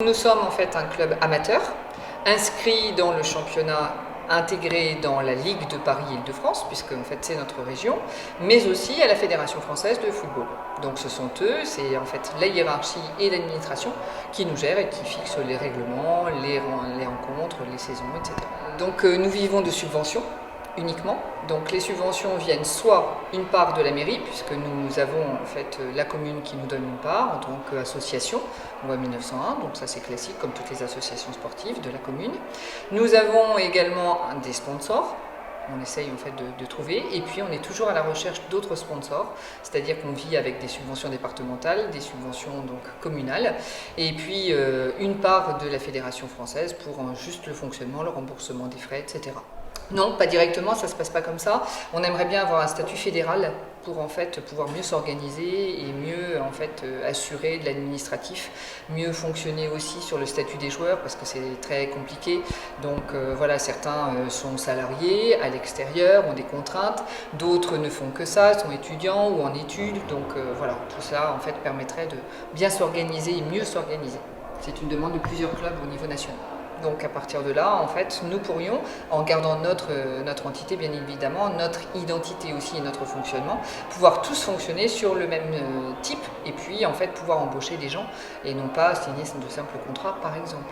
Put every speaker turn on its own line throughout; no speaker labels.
nous sommes en fait un club amateur, inscrit dans le championnat, intégré dans la Ligue de Paris-Île-de-France, puisque en fait c'est notre région, mais aussi à la Fédération française de football. Donc ce sont eux, c'est en fait la hiérarchie et l'administration qui nous gèrent et qui fixent les règlements, les rencontres, les saisons, etc. Donc nous vivons de subventions uniquement. Donc les subventions viennent soit une part de la mairie, puisque nous avons en fait la commune qui nous donne une part en tant qu'association, loi 1901, donc ça c'est classique comme toutes les associations sportives de la commune. Nous avons également des sponsors. On essaye en fait de trouver, et puis on est toujours à la recherche d'autres sponsors, c'est-à-dire qu'on vit avec des subventions départementales, des subventions donc communales, et puis une part de la Fédération française pour juste le fonctionnement, le remboursement des frais, etc. Non, pas directement, ça ne se passe pas comme ça. On aimerait bien avoir un statut fédéral pour en fait pouvoir mieux s'organiser et mieux en fait assurer de l'administratif, mieux fonctionner aussi sur le statut des joueurs parce que c'est très compliqué. Donc voilà, certains sont salariés à l'extérieur, ont des contraintes, d'autres ne font que ça, sont étudiants ou en études. Donc voilà, tout ça en fait permettrait de bien s'organiser et mieux s'organiser. C'est une demande de plusieurs clubs au niveau national. Donc à partir de là, en fait, nous pourrions, en gardant notre entité bien évidemment, notre identité aussi et notre fonctionnement, pouvoir tous fonctionner sur le même type et puis en fait pouvoir embaucher des gens et non pas signer de simples contrats par exemple.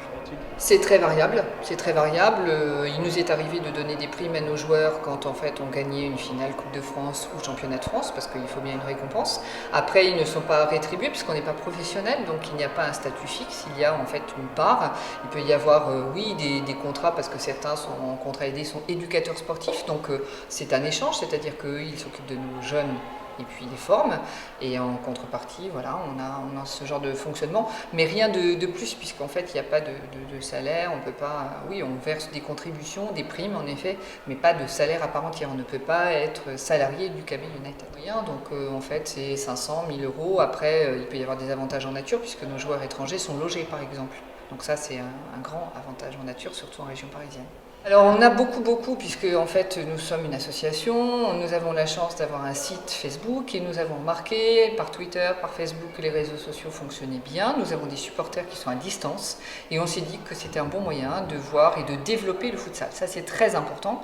C'est très variable, c'est très variable. Il nous est arrivé de donner des primes à nos joueurs quand en fait on gagnait une finale Coupe de France ou Championnat de France parce qu'il faut bien une récompense. Après ils ne sont pas rétribués puisqu'on n'est pas professionnel, donc il n'y a pas un statut fixe, il y a en fait une part. Il peut y avoir oui des contrats parce que certains sont en contrat aidé, sont éducateurs sportifs, donc c'est un échange, c'est-à-dire qu'ils s'occupent de nos jeunes et puis les formes, et en contrepartie, voilà, on a ce genre de fonctionnement, mais rien de plus, puisqu'en fait, il n'y a pas de salaire, on peut pas, oui, on verse des contributions, des primes, en effet, mais pas de salaire à part entière, on ne peut pas être salarié du KB United. Donc, en fait, c'est 500, 1000 euros, après, il peut y avoir des avantages en nature, puisque nos joueurs étrangers sont logés, par exemple. Donc ça, c'est un grand avantage en nature, surtout en région parisienne. Alors on a beaucoup puisque en fait nous sommes une association, nous avons la chance d'avoir un site Facebook et nous avons remarqué par Twitter, par Facebook que les réseaux sociaux fonctionnaient bien. Nous avons des supporters qui sont à distance et on s'est dit que c'était un bon moyen de voir et de développer le futsal. Ça c'est très important.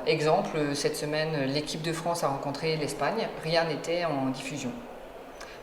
Exemple, cette semaine l'équipe de France a rencontré l'Espagne, rien n'était en diffusion.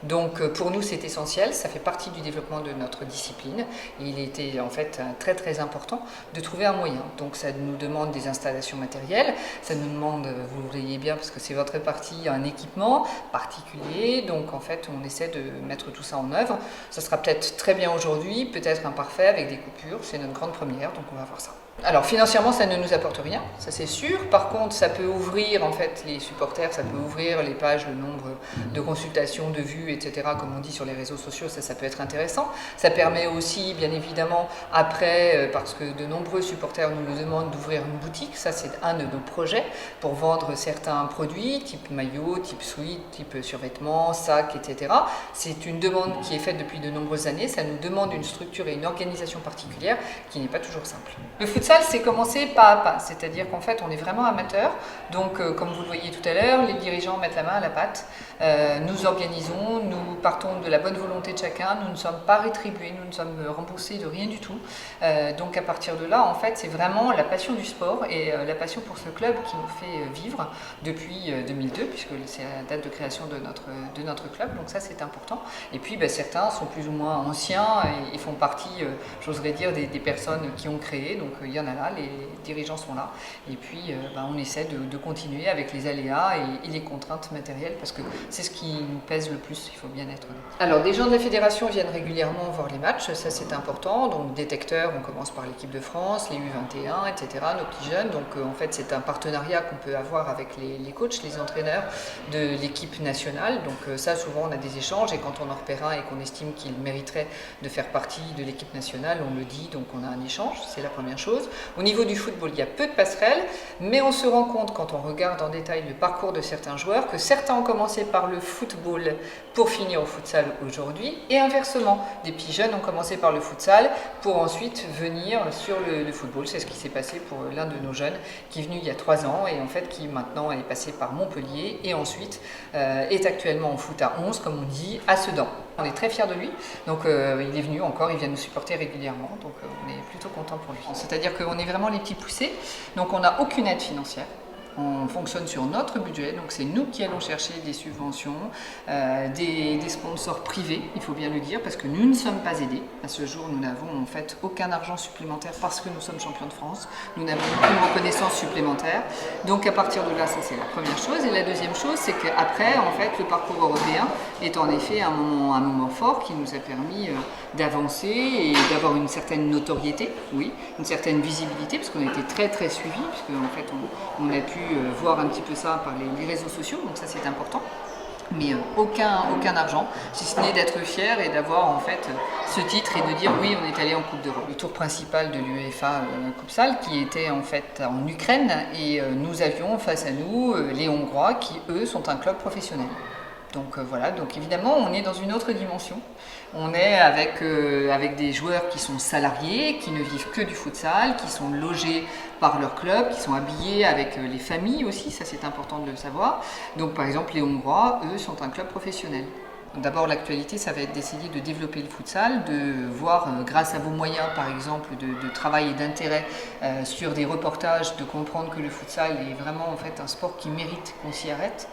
Donc pour nous c'est essentiel, ça fait partie du développement de notre discipline et il était en fait très important de trouver un moyen. Donc ça nous demande des installations matérielles, ça nous demande, vous le voyez bien parce que c'est votre partie, un équipement particulier, donc en fait on essaie de mettre tout ça en œuvre. Ça sera peut-être très bien aujourd'hui, peut-être imparfait avec des coupures, c'est notre grande première, donc on va voir ça. Alors financièrement ça ne nous apporte rien, ça c'est sûr. Par contre ça peut ouvrir en fait les supporters, ça peut ouvrir les pages, le nombre de consultations, de vues, etc. Comme on dit sur les réseaux sociaux, ça peut être intéressant. Ça permet aussi bien évidemment après, parce que de nombreux supporters nous demandent d'ouvrir une boutique, ça c'est un de nos projets pour vendre certains produits, type maillot, type sweat, type survêtements, sacs, etc. C'est une demande qui est faite depuis de nombreuses années, ça nous demande une structure et une organisation particulière qui n'est pas toujours simple. Le futsal, c'est commencer pas à pas, c'est-à-dire qu'en fait, on est vraiment amateur. Donc, comme vous le voyez tout à l'heure, les dirigeants mettent la main à la pâte. Nous organisons, nous partons de la bonne volonté de chacun. Nous ne sommes pas rétribués, nous ne sommes remboursés de rien du tout. Donc, à partir de là, en fait, c'est vraiment la passion du sport et la passion pour ce club qui nous fait vivre depuis 2002, puisque c'est la date de création de notre club. Donc, ça, c'est important. Et puis, certains sont plus ou moins anciens et font partie, j'oserais dire, des personnes qui ont créé. Donc il y en a là, les dirigeants sont là, et puis on essaie de continuer avec les aléas et les contraintes matérielles, parce que c'est ce qui nous pèse le plus, il faut bien être honnête. Alors des gens de la fédération viennent régulièrement voir les matchs, ça c'est important, donc détecteurs, on commence par l'équipe de France, les U21, etc., nos petits jeunes, donc en fait c'est un partenariat qu'on peut avoir avec les coachs, les entraîneurs de l'équipe nationale, donc ça souvent on a des échanges, et quand on en repère un et qu'on estime qu'il mériterait de faire partie de l'équipe nationale, on le dit, donc on a un échange, c'est la première chose. Au niveau du football, il y a peu de passerelles, mais on se rend compte quand on regarde en détail le parcours de certains joueurs que certains ont commencé par le football pour finir au futsal aujourd'hui, et inversement, des petits jeunes ont commencé par le futsal pour ensuite venir sur le football. C'est ce qui s'est passé pour l'un de nos jeunes qui est venu il y a 3 ans et en fait qui maintenant est passé par Montpellier et ensuite est actuellement en foot à 11, comme on dit, à Sedan. On est très fiers de lui, donc il est venu encore, il vient nous supporter régulièrement, donc on est plutôt content pour lui. C'est-à-dire qu'on est vraiment les petits poussés, donc on n'a aucune aide financière. On fonctionne sur notre budget, donc c'est nous qui allons chercher des subventions, des sponsors privés, il faut bien le dire, parce que nous ne sommes pas aidés. À ce jour, nous n'avons en fait aucun argent supplémentaire parce que nous sommes champions de France. Nous n'avons aucune reconnaissance supplémentaire. Donc à partir de là, ça c'est la première chose. Et la deuxième chose, c'est qu'après, en fait, le parcours européen est en effet un moment fort qui nous a permis d'avancer et d'avoir une certaine notoriété, oui, une certaine visibilité, parce qu'on a été très très suivis, puisque en fait on a pu voir un petit peu ça par les réseaux sociaux, donc ça c'est important. Mais aucun argent, si ce n'est d'être fier et d'avoir en fait ce titre et de dire oui, on est allé en Coupe d'Europe. Le tour principal de l'UEFA Futsal qui était en fait en Ukraine et nous avions face à nous les Hongrois qui eux sont un club professionnel. Donc voilà, donc évidemment on est dans une autre dimension. On est avec des joueurs qui sont salariés, qui ne vivent que du futsal, qui sont logés par leur club, qui sont habillés avec les familles aussi, ça c'est important de le savoir. Donc par exemple les Hongrois, eux, sont un club professionnel. D'abord l'actualité, ça va être d'essayer de développer le futsal, de voir grâce à vos moyens par exemple de travail et d'intérêt sur des reportages, de comprendre que le futsal est vraiment en fait un sport qui mérite qu'on s'y arrête,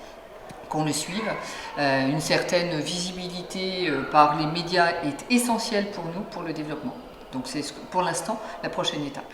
qu'on le suive. Une certaine visibilité par les médias est essentielle pour nous, pour le développement. Donc c'est pour l'instant la prochaine étape.